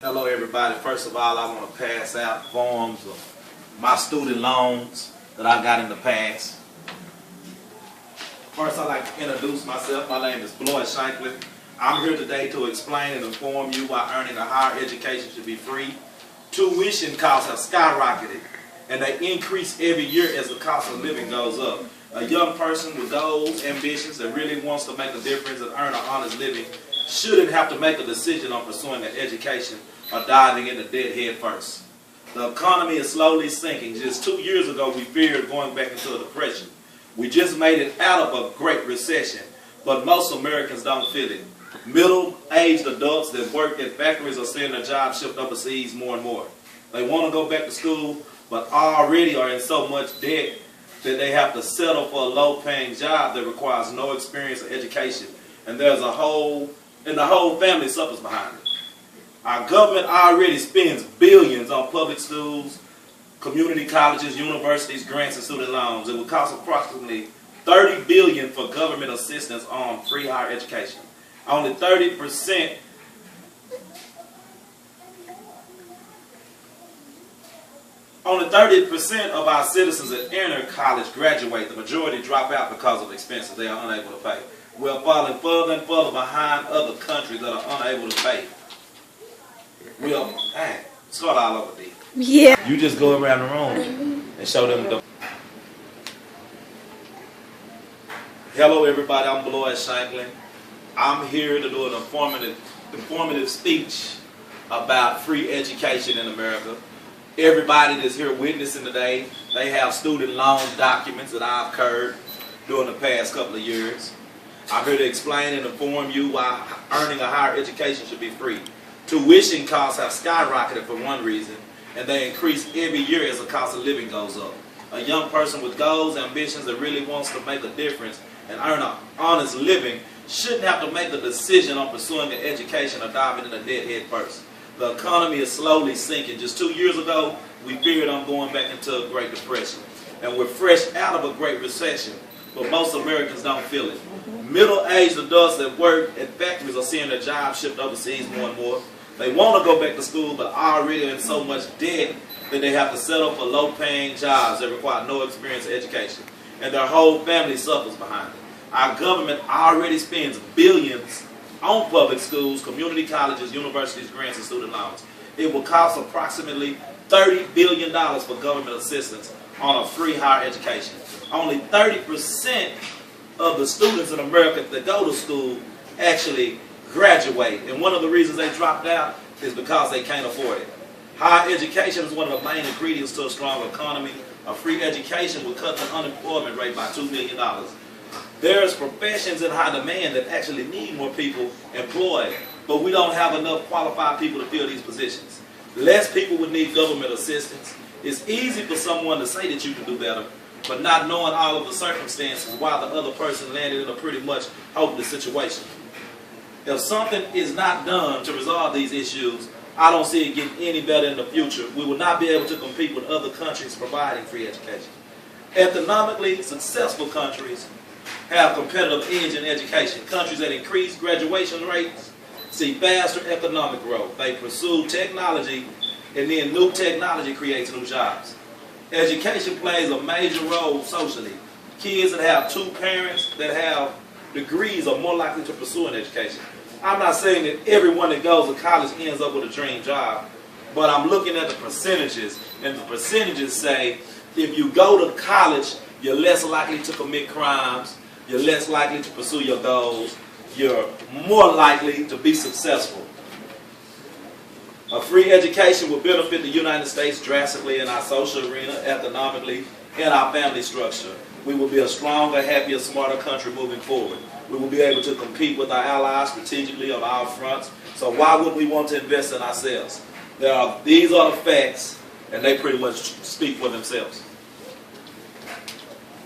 Hello everybody. First of all, I want to pass out forms of my student loans that I got in the past. First, I'd like to introduce myself. My name is Bloyce Shanklin. I'm here today to explain and inform you why earning a higher education should be free. Tuition costs have skyrocketed, and they increase every year as the cost of living goes up. A young person with goals, ambitions, that really wants to make a difference and earn an honest living shouldn't have to make a decision on pursuing an education or diving into debt head first. The economy is slowly sinking. Just 2 years ago, we feared going back into a depression. We just made it out of a great recession, but most Americans don't feel it. Middle-aged adults that work at factories are seeing their jobs shift overseas more and more. They want to go back to school, but already are in so much debt that they have to settle for a low-paying job that requires no experience or education, and the whole family suffers behind it. Our government already spends billions on public schools, community colleges, universities, grants, and student loans. It would cost approximately $30 billion for government assistance on free higher education. Only 30% of our citizens that enter college graduate. The majority drop out because of expenses they are unable to pay. We're falling further and further behind other countries that are unable to pay. Start all over, D. Yeah. You just go around the room and show them the... Hello everybody, I'm Bloyce Shanklin. I'm here to do an informative speech about free education in America. Everybody that's here witnessing today, they have student loan documents that I've incurred during the past couple of years. I'm here to explain and inform you why earning a higher education should be free. Tuition costs have skyrocketed for one reason, and they increase every year as the cost of living goes up. A young person with goals, ambitions, that really wants to make a difference and earn an honest living shouldn't have to make a decision on pursuing an education or diving into debt head first. The economy is slowly sinking. Just 2 years ago, we feared on going back into a Great Depression. And we're fresh out of a Great Recession, but most Americans don't feel it. Middle-aged adults that work at factories are seeing their jobs shift overseas more and more. They want to go back to school, but already are in so much debt that they have to settle for low-paying jobs that require no experience or education. And their whole family suffers behind it. Our government already spends billions on public schools, community colleges, universities, grants, and student loans. It will cost approximately $30 billion for government assistance on a free higher education. Only 30% of the students in America that go to school actually graduate. And one of the reasons they dropped out is because they can't afford it. Higher education is one of the main ingredients to a strong economy. A free education will cut the unemployment rate by $2 million. There's professions in high demand that actually need more people employed, but we don't have enough qualified people to fill these positions. Less people would need government assistance. It's easy for someone to say that you can do better, but not knowing all of the circumstances why the other person landed in a pretty much hopeless situation. If something is not done to resolve these issues, I don't see it getting any better in the future. We will not be able to compete with other countries providing free education. Economically successful countries have competitive edge in education. Countries that increase graduation rates see faster economic growth. They pursue technology, and then new technology creates new jobs. Education plays a major role socially. Kids that have two parents that have degrees are more likely to pursue an education. I'm not saying that everyone that goes to college ends up with a dream job, but I'm looking at the percentages, and the percentages say if you go to college, you're less likely to commit crimes, you're less likely to pursue your goals, you're more likely to be successful. A free education will benefit the United States drastically in our social arena, economically, and our family structure. We will be a stronger, happier, smarter country moving forward. We will be able to compete with our allies strategically on all fronts. So why would we want to invest in ourselves? These are the facts, and they pretty much speak for themselves.